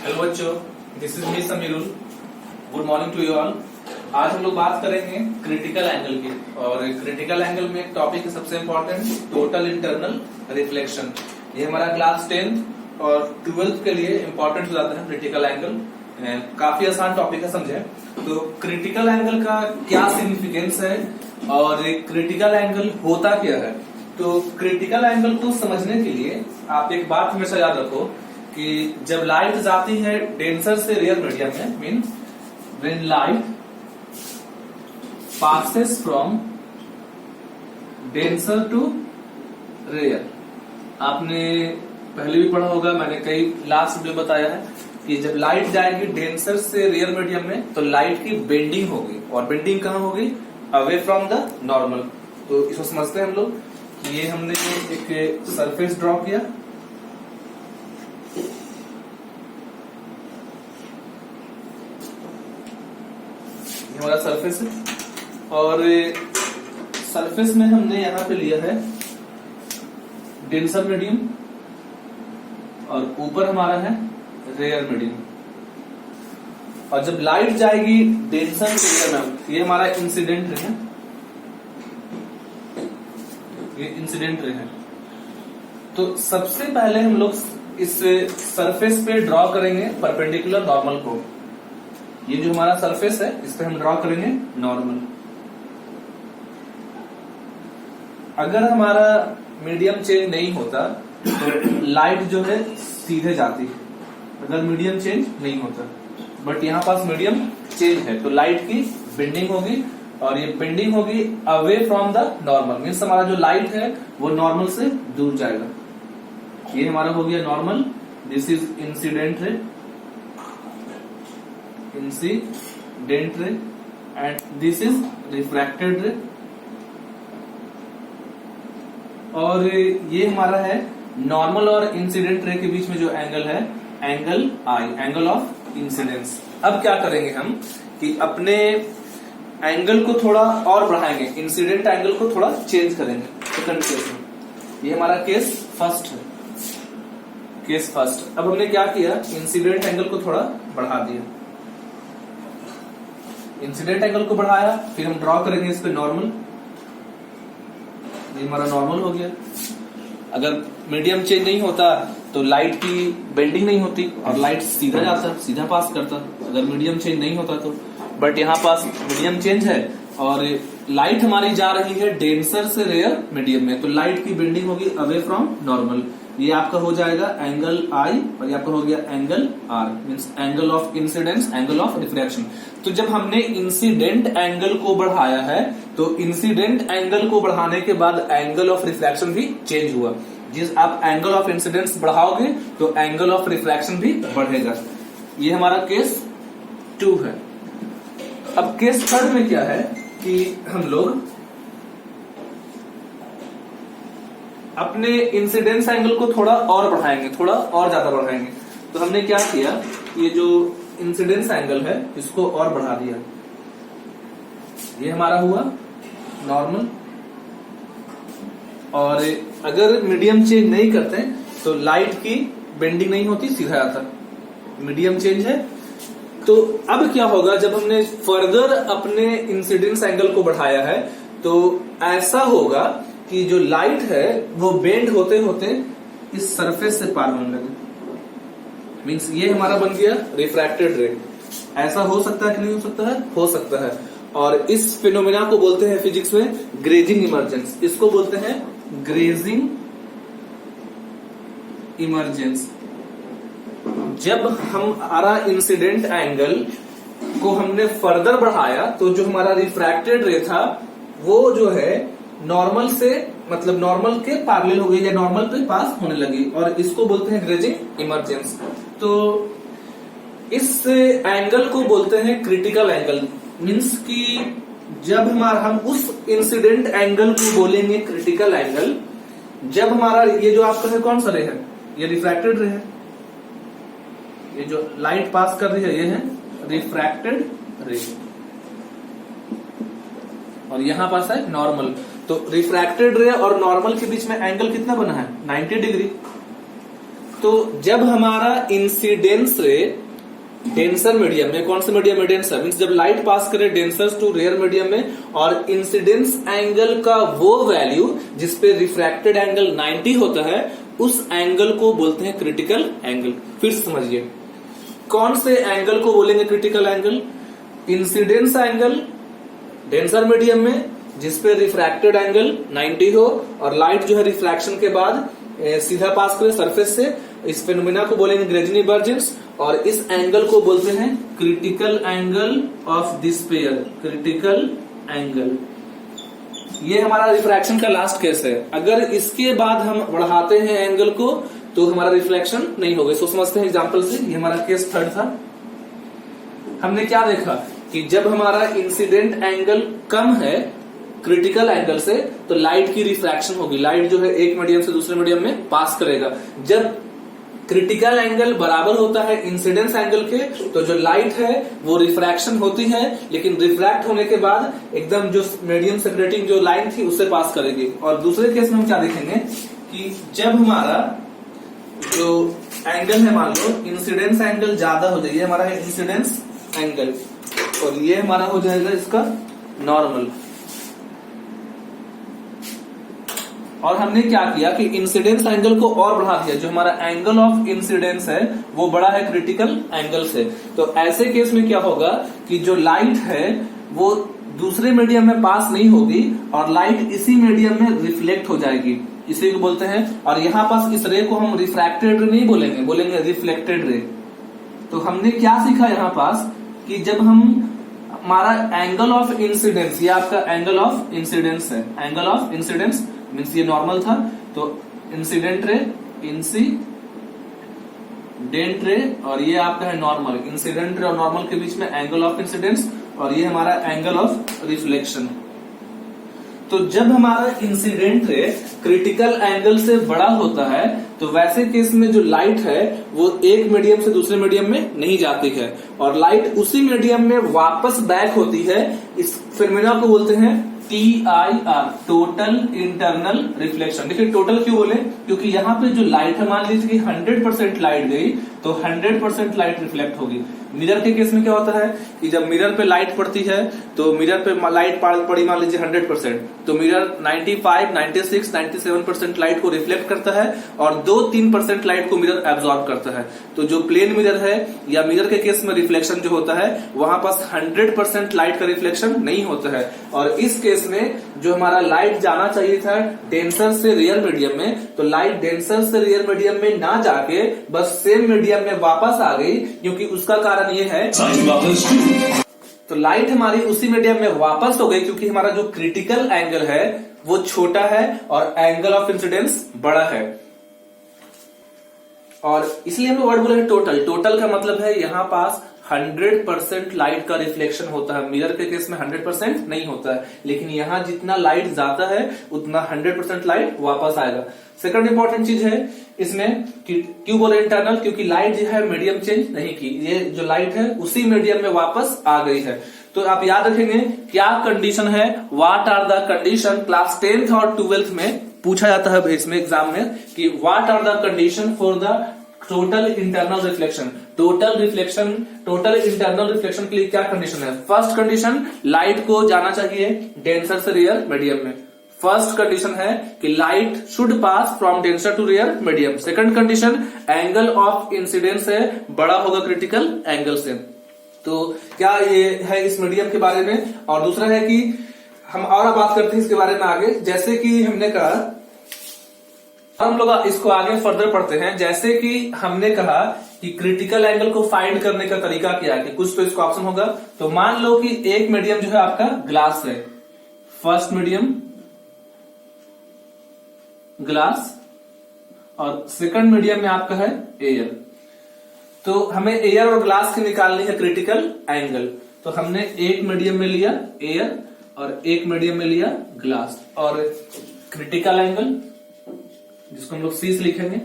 Hello बच्चों, this is me Samirul. Good morning to you all. आज हम लोग बात करेंगे क्रिटिकल एंगल की, और क्रिटिकल एंगल में एक टॉपिक है सबसे इम्पोर्टेंट, टोटल इंटरनल रिफ्लेक्शन। ये हमारा क्लास 10th और 12th के लिए इम्पोर्टेंट हो जाता है क्रिटिकल एंगल। काफी आसान टॉपिक है, समझे। तो क्रिटिकल एंगल का क्या सिग्निफिकेंस है और क्रिटिकल एंगल होता क्या है। तो क्रिटिकल एंगल को समझने के लिए आप एक बात हमेशा याद रखो कि जब लाइट जाती है डेंसर से रेयर मीडियम में, means when light passes from denser to rare. आपने पहले भी पढ़ा होगा, मैंने कई लास्ट वीडियो बताया है कि जब लाइट जाएगी डेंसर से रेयर मीडियम में तो लाइट की बेंडिंग होगी, और बेंडिंग कहाँ होगी? Away from the normal. तो इसको समझते हैं हम लोग कि ये हमने एक सरफेस ड्रॉ किया, ये हमारा सरफेस है, और सरफेस में हमने यहां पे लिया है डेंसर मीडियम, और ऊपर हमारा है रेयर मीडियम। और जब लाइट जाएगी डेंसर मीडियम में, ये हमारा इंसिडेंट रे है, ये इंसिडेंट रे है। तो सबसे पहले हम लोग इस सरफेस पे ड्रॉ करेंगे परपेंडिकुलर नॉर्मल को। ये जो हमारा सरफेस है इस पे हम ड्रॉ करेंगे नॉर्मल। अगर हमारा मीडियम चेंज नहीं होता तो लाइट जो है सीधे जाती है, अगर मीडियम चेंज नहीं होता। बट यहाँ पास मीडियम चेंज है तो लाइट की बेंडिंग होगी, और ये बेंडिंग होगी away from the normal, means हमारा जो लाइट है वो नॉर्मल से दूर जाएगा। ये हमारा हो गया normal, this is incident ray, incident ray, and this is refracted रे। और ये हमारा है नॉर्मल और इंसिडेंट रे के बीच में जो एंगल है, angle I, angle of incidence. अब क्या करेंगे हम कि अपने एंगल को थोड़ा और बढ़ाएंगे, इंसिडेंट एंगल को थोड़ा चेंज करेंगे सेकंड केस में। ये हमारा केस फर्स्ट है, केस फर्स्ट। अब हमने क्या किया, इंसिडेंट एंगल को थोड़ा बढ़ा दिया, इंसिडेंट एंगल को बढ़ाया, फिर हम ड्रॉ करेंगे इस पे नॉर्मल। ये हमारा नॉर्मल हो गया। अगर मीडियम चेंज नहीं होता तो लाइट की बेंडिंग नहीं होती और लाइट सीधा जाता, सीधा पास करता, अगर मीडियम चेंज नहीं होता तो। बट यहाँ पास मीडियम चेंज है और लाइट हमारी जा रही है डेंसर से रेयर मीडियम में, तो लाइट की बेंडिंग होगी अवे फ्रॉम नॉर्मल। ये आपका हो जाएगा एंगल आई, और ये आपका हो गया angle r, means angle of incidence, angle of refraction. तो जब हमने इंसिडेंट एंगल को बढ़ाया है तो इंसिडेंट एंगल को बढ़ाने के बाद एंगल ऑफ रिफ्रैक्शन भी चेंज हुआ। जिस आप एंगल ऑफ इंसिडेंस बढ़ाओगे तो एंगल ऑफ रिफ्रैक्शन भी बढ़ेगा। ये हमारा केस 2 है। अब केस थर्ड में क्या है कि हम लोग अपने इंसिडेंस एंगल को थोड़ा और बढ़ाएंगे, थोड़ा और ज्यादा बढ़ाएंगे। तो हमने क्या किया, ये जो इंसिडेंस एंगल है इसको और बढ़ा दिया। ये हमारा हुआ नॉर्मल, और अगर मीडियम चेंज नहीं करते तो लाइट की बेंडिंग नहीं होती, सीधा आता। मीडियम चेंज है तो अब क्या होगा, जब हमने फर्दर अपने इंसिडेंस एंगल को बढ़ाया है तो ऐसा होगा कि जो लाइट है वो बेंड होते होते इस सरफेस से पार होने लगे, मीन्स ये हमारा बन गया रिफ्रैक्टेड रे। ऐसा हो सकता है कि नहीं हो सकता है? हो सकता है। और इस फिनोमेना को बोलते हैं फिजिक्स में ग्रेजिंग इमर्जेंस। इसको बोलते हैं ग्रेजिंग इमर्जेंस। जब हमारा इंसिडेंट एंगल को हमने फर्दर बढ़ाया तो जो हमारा रिफ्रैक्टेड रे था वो जो है नॉर्मल से, मतलब नॉर्मल के पैरेलल हो गई या नॉर्मल पे पास होने लगी, और इसको बोलते हैं ग्रेजिंग इमर्जेंस। तो इस एंगल को बोलते हैं क्रिटिकल एंगल, मीन्स कि जब हम उस इंसिडेंट एंगल को बोलेंगे क्रिटिकल एंगल जब हमारा ये जो आपका है कौन सा रे है, ये रिफ्रैक्टेड रे है, ये जो लाइट पास कर रही है ये है रिफ्रैक्टेड रे, और यहां पास है नॉर्मल। तो रिफ्रैक्टेड रे और नॉर्मल के बीच में एंगल कितना बना है? 90 डिग्री। तो जब हमारा इंसिडेंस रे डेंसर मीडियम में, कौन सा मीडियम में, डेंसर मीन्स जब लाइट पास करे डेंसर टू रेयर मीडियम में, और इंसिडेंस एंगल का वो वैल्यू जिसपे रिफ्रैक्टेड एंगल 90 होता है, उस एंगल को बोलते हैं क्रिटिकल एंगल। फिर समझिए कौन से एंगल को बोलेंगे critical angle. Incidence angle denser medium में जिसपे रिफ्रैक्टेड एंगल 90 हो और लाइट जो है रिफ्रैक्शन के बाद सीधा पास करे सरफेस से, इस फेनोमेना को बोलेंगे ग्रेजिंग डिवर्जेंस, और इस एंगल को बोलते हैं critical angle of this pair. Critical angle ये हमारा रिफ्रैक्शन का लास्ट केस है। अगर इसके बाद हम बढ़ाते हैं एंगल को तो हमारा रिफ्लेक्शन नहीं होगा। इसको समझते हैं एग्जांपल से। ये हमारा केस थर्ड था। हमने क्या देखा कि जब हमारा इंसिडेंट एंगल कम है क्रिटिकल एंगल से तो लाइट की रिफ्रैक्शन होगी। लाइट जो है एक मीडियम से दूसरे मीडियम में पास करेगा। जब क्रिटिकल एंगल बराबर होता है इंसिडेंस एंगल के तो जो लाइट है वो रिफ्रैक्शन होती है, लेकिन रिफ्रैक्ट होने के बाद एकदम जो मीडियम सेपरेटिंग जो लाइन थी उससे पास करेगी। और दूसरे केस में हम क्या देखेंगे कि जब हमारा जो एंगल है, मान लो इंसिडेंस एंगल ज्यादा हो जाएगी, हमारा है इंसिडेंस एंगल और ये हमारा हो जाएगा इसका नॉर्मल। और हमने क्या किया कि इंसिडेंस एंगल को और बढ़ा दिया। जो हमारा एंगल ऑफ इंसिडेंस है वो बड़ा है क्रिटिकल एंगल से। तो ऐसे केस में क्या होगा कि जो लाइट है वो दूसरे मीडियम में पास नहीं होगी और लाइट इसी मीडियम में रिफ्लेक्ट हो जाएगी, इसी को बोलते हैं। और यहाँ पास इस रे को हम रिफ्रैक्टेड रे नहीं बोलेंगे, बोलेंगे रिफ्लेक्टेड रे। तो हमने क्या सीखा यहाँ पास कि जब हम हमारा एंगल ऑफ इंसिडेंस, ये आपका एंगल ऑफ इंसिडेंस है, एंगल ऑफ इंसिडेंस मीन्स ये नॉर्मल था, तो इंसिडेंट रे, इंसिडेंट रे, और ये आपका है नॉर्मल। इंसिडेंट रे और नॉर्मल के बीच में एंगल ऑफ इंसिडेंस और ये हमारा एंगल ऑफ रिफ्लेक्शन। तो जब हमारा इंसिडेंट रे क्रिटिकल एंगल से बड़ा होता है तो वैसे केस में जो लाइट है वो एक मीडियम से दूसरे मीडियम में नहीं जाती है और लाइट उसी मीडियम में वापस बैक होती है। इस फिनोमेना को बोलते हैं TIR, टोटल इंटरनल रिफ्लेक्शन। देखिए टोटल क्यों बोले, क्योंकि यहाँ पे जो लाइट है, मान लीजिए कि 100% लाइट गई तो 100% लाइट रिफ्लेक्ट होगी। मिरर के केस में क्या होता है कि जब मिरर पे लाइट पड़ती है तो मिरर पे लाइट पड़ी मान लीजिए 100%, तो मिरर 95, 96, 97% लाइट को रिफ्लेक्ट करता है और 2-3% लाइट को मिरर एब्जॉर्ब करता है। तो जो प्लेन मिरर है या मिरर के केस में रिफ्लेक्शन जो होता है वहां पास 100% लाइट का रिफ्लेक्शन नहीं होता है। और इस केस में जो हमारा लाइट जाना चाहिए था डेंसर से रियर मीडियम में, तो लाइट डेंसर से रियर मीडियम में ना जाके बस सेम मीडियम में वापस आ गई, क्योंकि उसका कारण ये है तो लाइट हमारी उसी मीडियम में वापस हो गई क्योंकि हमारा जो क्रिटिकल एंगल है वो छोटा है और एंगल ऑफ इंसिडेंस बड़ा है। और इसलिए हम वर्ड बोले टोटल। टोटल का मतलब है यहाँ पास 100% लाइट का रिफ्लेक्शन होता है। मिरर के केस में 100% नहीं होता है, लेकिन यहाँ जितना लाइट जाता है उतना 100% लाइट वापस आएगा। सेकंड इंपॉर्टेंट चीज है इसमें कि क्यों बोले इंटरनल, क्योंकि लाइट जो है मीडियम चेंज नहीं की, ये जो लाइट है उसी मीडियम में वापस आ गई है। तो आप याद रखेंगे क्या कंडीशन है, what are the condition. Class 10th और 12th में पूछा जाता है इसमें एग्जाम में कि what are the condition for the total internal reflection. Total internal reflection के लिए क्या कंडीशन है। फर्स्ट कंडीशन, लाइट को जाना चाहिए डेंसर से रियर मीडियम में। फर्स्ट कंडीशन है कि light should pass from denser to rare medium. Second condition, angle of incidence है बड़ा होगा क्रिटिकल एंगल से। तो क्या ये है इस मीडियम के बारे में। और दूसरा है कि हम और बात करते हैं इसके बारे में आगे। जैसे कि हमने कहा, हम लोग इसको आगे फर्दर पढ़ते हैं। जैसे कि हमने कहा कि क्रिटिकल एंगल को फाइंड करने का तरीका क्या है, कि कुछ तो इसको ऑप्शन होगा। तो मान लो कि एक मीडियम जो है आपका ग्लास है, फर्स्ट मीडियम ग्लास और सेकंड मीडियम में आपका है एयर। तो हमें एयर और ग्लास की निकालनी है क्रिटिकल एंगल। तो हमने एक मीडियम में लिया एयर और एक मीडियम में लिया ग्लास, और क्रिटिकल एंगल जिसको हम लोग C से लिखेंगे,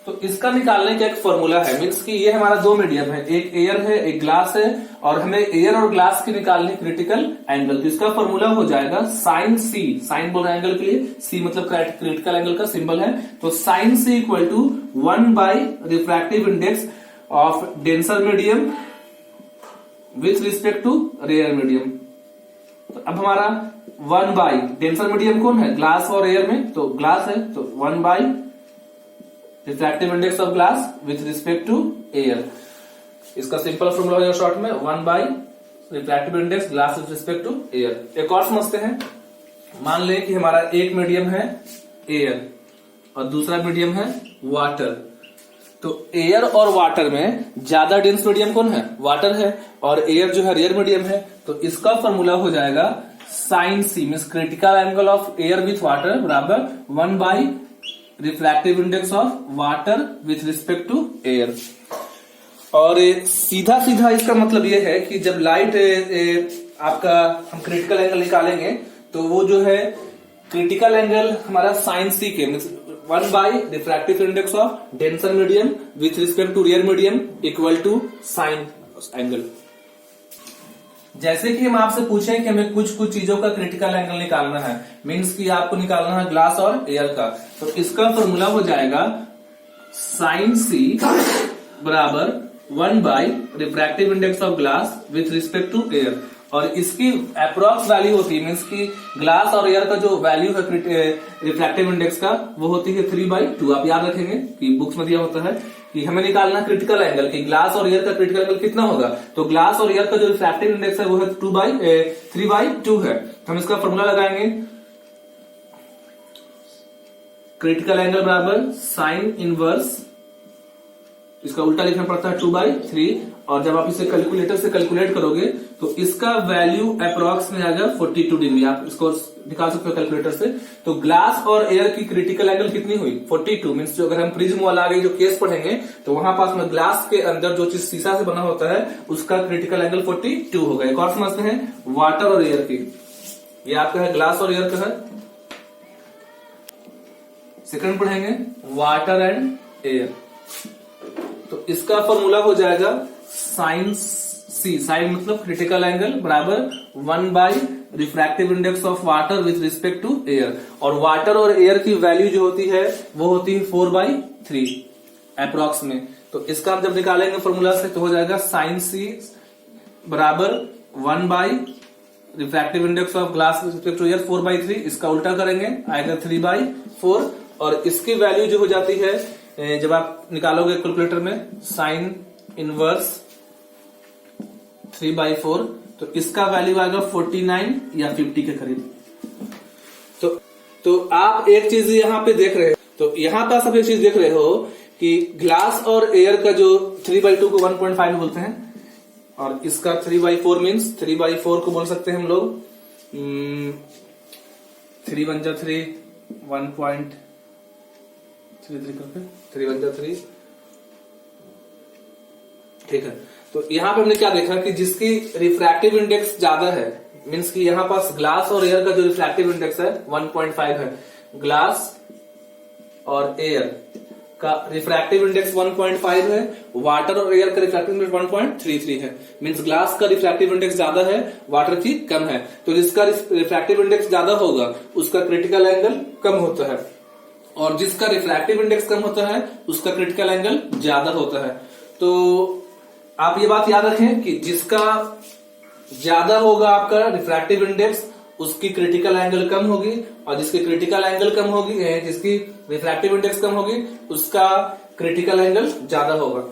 तो इसका निकालने का एक फॉर्मूला है, मीन्स कि ये हमारा दो मीडियम है, एक एयर है एक ग्लास है, और हमें एयर और ग्लास की निकालनी क्रिटिकल एंगल। तो इसका फॉर्मूला हो जाएगा साइन सी, साइन बोल रहे एंगल के लिए, सी मतलब क्रिटिकल एंगल का सिंबल है, तो sine c equal to 1 by refractive index of denser medium with respect to rare medium. तो अब हमारा 1 बाई डेंसर मीडियम कौन है, ग्लास और एयर में, तो ग्लास है, तो 1 by refractive index of glass with respect to air. इसका सिंपल फॉर्मूला हो जाएगा शॉर्ट में 1 by refractive index glass with respect to air. एक और समझते हैं, मान लें कि हमारा एक मीडियम है एयर और दूसरा मीडियम है वाटर। तो एयर और वाटर में ज्यादा डेंस मीडियम कौन है, वाटर है, और एयर जो है रेयर मीडियम है। तो इसका फॉर्मूला हो जाएगा sine c means critical angle of air with water बराबर 1 by refractive index of water with respect to air. और सीधा सीधा इसका मतलब यह है कि जब लाइट आपका हम क्रिटिकल एंगल निकालेंगे तो वो जो है क्रिटिकल एंगल हमारा साइन सी के means 1 by refractive index of denser medium with respect to rare medium equal to sine angle. जैसे कि हम आपसे पूछें कि हमें कुछ कुछ चीजों का क्रिटिकल एंगल निकालना है, मीन्स कि आपको निकालना है ग्लास और एयर का, तो इसका फॉर्मूला हो जाएगा साइन सी बराबर 1 by refractive index of glass with respect to air. और इसकी अप्रोक्स वैल्यू होती है, मीन्स कि ग्लास और एयर का जो वैल्यू है रिफ्रैक्टिव इंडेक्स का वो होती है 3/2। आप याद रखेंगे कि बुक्स में दिया होता है कि हमें निकालना क्रिटिकल एंगल कि ग्लास और एयर का क्रिटिकल एंगल कितना होगा, तो ग्लास और एयर का जो रिफ्रैक्टिव इंडेक्स है वो है 3/2 है। तो हम इसका फॉर्मूला लगाएंगे, क्रिटिकल एंगल बराबर साइन इनवर्स, इसका उल्टा लिखना पड़ता है 2/3, और जब आप इसे कैलकुलेटर से कैलकुलेट करोगे तो इसका वैल्यू अप्रोक्स में आएगा 42 डिग्री। आप इसको निकाल सकते हो कैलकुलेटर से। तो ग्लास और एयर की क्रिटिकल एंगल कितनी हुई 42 मीन्स जो अगर हम प्रिज्म वाला आगे जो केस पढ़ेंगे तो वहां पास में ग्लास के अंदर जो चीज शीशा से बना होता है उसका क्रिटिकल एंगल 42 होगा। एक और समझते हैं वाटर और एयर की, ये आपका है ग्लास और एयर का है, सेकंड पढ़ेंगे वाटर एंड एयर। तो इसका फॉर्मूला हो जाएगा साइन सी, साइन मतलब क्रिटिकल एंगल बराबर 1 by refractive index of water with respect to air. और वाटर और एयर की वैल्यू जो होती है वो होती है 4/3 अप्रोक्स में। तो इसका हम जब निकालेंगे फॉर्मूला से तो हो जाएगा साइन सी बराबर 1 by refractive index of glass with respect to air 4/3। इसका उल्टा करेंगे आएगा 3/4, और इसकी वैल्यू जो हो जाती है जब आप निकालोगे कैलकुलेटर में साइन इनवर्स 3/4, तो इसका वैल्यू आएगा 49 या 50 के करीब। तो आप एक चीज यहां पे देख रहे हो, तो यहां पास आप एक चीज देख रहे हो कि ग्लास और एयर का जो 3/2 को 1.5 बोलते हैं, और इसका 3/4 मीन्स 3/4 को बोल सकते हैं हम लोग 3 1 जा 3 1.33 करके 3 1 जा 3, ठीक है। तो यहां पे हमने क्या देखा कि जिसकी रिफ्रैक्टिव इंडेक्स ज्यादा है, मीन्स कि यहां पास ग्लास और एयर का जो रिफ्रैक्टिव इंडेक्स है 1.5 है, ग्लास और एयर का रिफ्रैक्टिव इंडेक्स 1.5 है, वाटर और एयर का रिफ्रैक्टिव इंडेक्स 1.33 है। मीन्स ग्लास का रिफ्रैक्टिव इंडेक्स ज्यादा है, वाटर की कम है। तो जिसका रिफ्रैक्टिव इंडेक्स ज्यादा होगा उसका क्रिटिकल एंगल कम होता है, और जिसका रिफ्रैक्टिव इंडेक्स कम होता है उसका क्रिटिकल एंगल ज्यादा होता है। तो आप ये बात याद रखें कि जिसका ज्यादा होगा आपका रिफ्रैक्टिव इंडेक्स उसकी क्रिटिकल एंगल कम होगी, और जिसकी क्रिटिकल एंगल कम होगी, जिसकी रिफ्रैक्टिव इंडेक्स कम होगी उसका क्रिटिकल एंगल ज्यादा होगा।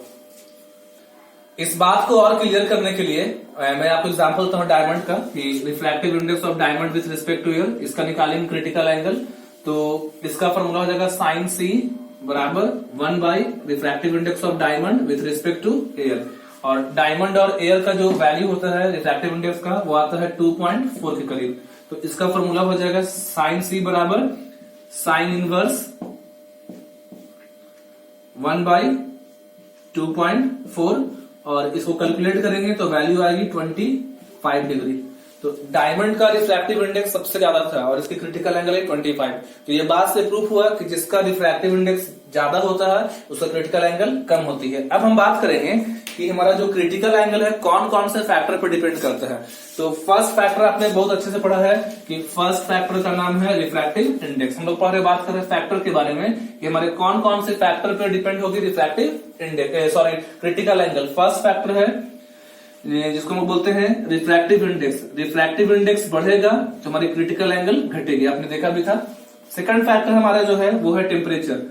इस बात को और क्लियर करने के लिए मैं आपको एग्जांपल देता हूं डायमंड का कि refractive index of diamond with respect to air, इसका निकालेंगे क्रिटिकल एंगल। तो इसका फॉर्मूला हो जाएगा साइन सी बराबर 1 by refractive index of diamond with respect to air. और डायमंड और एयर का जो वैल्यू होता है रिफ्रैक्टिव इंडेक्स का वो आता है 2.4 के करीब। तो इसका फॉर्मूला हो जाएगा साइन सी बराबर साइन इनवर्स 1 बाई 2.4, और इसको कैलकुलेट करेंगे तो वैल्यू आएगी 25 डिग्री। तो डायमंड का रिफ्रैक्टिव इंडेक्स सबसे ज्यादा था और इसकी क्रिटिकल एंगल है 25। तो ये बात से प्रूफ हुआ कि जिसका रिफ्रैक्टिव इंडेक्स ज्यादा होता है उसका क्रिटिकल एंगल कम होती है। अब हम बात करेंगे कि हमारा जो क्रिटिकल एंगल है कौन कौन से फैक्टर पर डिपेंड करता है। तो फर्स्ट फैक्टर आपने बहुत अच्छे से पढ़ा है कि फर्स्ट फैक्टर का नाम है रिफ्रैक्टिव इंडेक्स। हम लोग पहले बात कर रहे हैं फैक्टर के बारे में कि हमारे कौन कौन से फैक्टर पर डिपेंड होगी refractive index, sorry critical angle. First factor है जिसको हम बोलते हैं रिफ्रैक्टिव इंडेक्स। रिफ्रैक्टिव इंडेक्स बढ़ेगा तो हमारी क्रिटिकल एंगल घटेगी, आपने देखा भी था। सेकंड फैक्टर हमारा जो है वो है टेम्परेचर।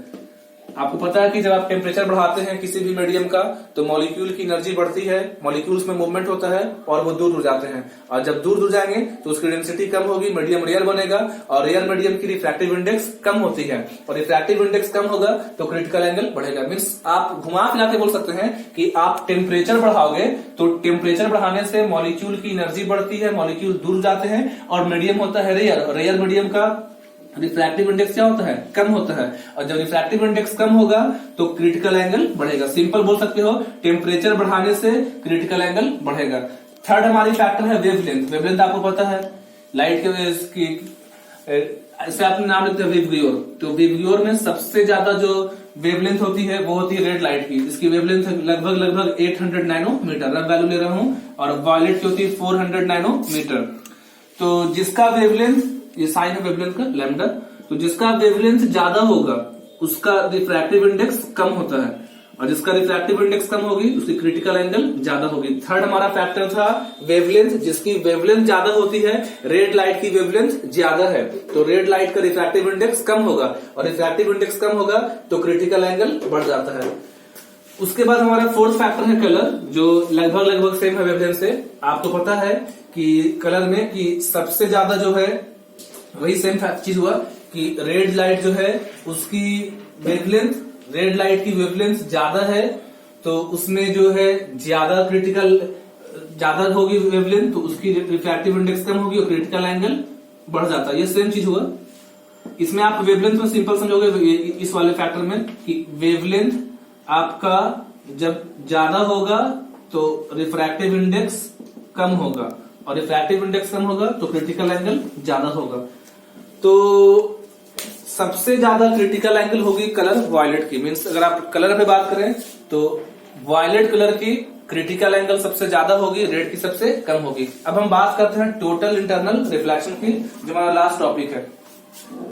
आपको पता है कि जब आप टेम्परेचर बढ़ाते हैं किसी भी मीडियम का तो मॉलिक्यूल की एनर्जी बढ़ती है, मॉलिक्यूल्स में मूवमेंट होता है और वो दूर दूर जाते हैं, और जब दूर दूर जाएंगे तो उसकी डेंसिटी कम होगी, मीडियम रेयर बनेगा, और रेयर मीडियम की रिफ्रैक्टिव इंडेक्स कम होती है, और रिफ्रैक्टिव इंडेक्स कम होगा तो क्रिटिकल एंगल बढ़ेगा। मीन्स आप घुमा फिरा के बोल सकते हैं कि आप टेम्परेचर बढ़ाओगे तो टेम्परेचर बढ़ाने से मॉलिक्यूल की एनर्जी बढ़ती है, मॉलिक्यूल दूर जाते हैं, और मीडियम होता है रेयर, और रेयर मीडियम का रिफ्रैक्टिव इंडेक्स क्या होता है, कम होता है, और जब रिफ्रैक्टिव इंडेक्स कम होगा तो क्रिटिकल एंगल बढ़ेगा। सिंपल बोल सकते हो टेम्परेचर बढ़ाने से क्रिटिकल एंगल बढ़ेगा। थर्ड हमारी फैक्टर है वेवलेंथ। वेवलेंथ आपको पता है लाइट के इसे आपने नाम लिखते हैं विबग्योर। तो विबग्योर में सबसे ज्यादा जो वेवलेंथ होती है वो होती है रेड लाइट की। इसकी वेवलेंथ लगभग 800 नैनोमीटर, रब वैल्यू ले रहा हूं, और वायलेट की होती है 400 नैनोमीटर। तो जिसका वेवलेंथ, ये साइन है वेवलेंथ का लैम्डा, तो जिसका वेवलेंथ ज्यादा होगा उसका रिफ्रैक्टिव इंडेक्स कम होता है, और जिसका रिफ्रैक्टिव इंडेक्स कम होगी उसकी क्रिटिकल एंगल ज्यादा होगी। थर्ड हमारा फैक्टर था वेवलेंथ। जिसकी वेवलेंथ ज्यादा होती है, रेड लाइट की वेवलेंथ ज्यादा है, तो रेड लाइट का रिफ्रैक्टिव इंडेक्स कम होगा, और रिफ्रैक्टिव इंडेक्स कम होगा तो क्रिटिकल एंगल बढ़ जाता है। उसके बाद हमारा फोर्थ फैक्टर है कलर, जो लगभग सेम है वेवलेंथ से। आपको पता है कि कलर में कि सबसे ज्यादा जो है वही सेम चीज हुआ कि रेड लाइट जो है उसकी वेवलेंथ, रेड लाइट की वेवलेंथ ज्यादा है तो उसमें जो है ज्यादा क्रिटिकल, ज्यादा होगी वेवलेंथ तो उसकी रिफ्रैक्टिव इंडेक्स कम होगी और क्रिटिकल एंगल बढ़ जाता है। ये सेम चीज हुआ। इसमें आप वेवलेंथ में सिंपल समझोगे इस वाले फैक्टर में कि वेवलेंथ आपका जब ज्यादा होगा तो रिफ्रैक्टिव इंडेक्स कम होगा, और रिफ्रैक्टिव इंडेक्स कम होगा तो क्रिटिकल एंगल ज्यादा होगा। तो सबसे ज्यादा क्रिटिकल एंगल होगी कलर वायलेट की। मीन्स अगर आप कलर पे बात करें तो वायलेट कलर की क्रिटिकल एंगल सबसे ज्यादा होगी, रेड की सबसे कम होगी। अब हम बात करते हैं टोटल इंटरनल रिफ्लेक्शन की, जो हमारा लास्ट टॉपिक है।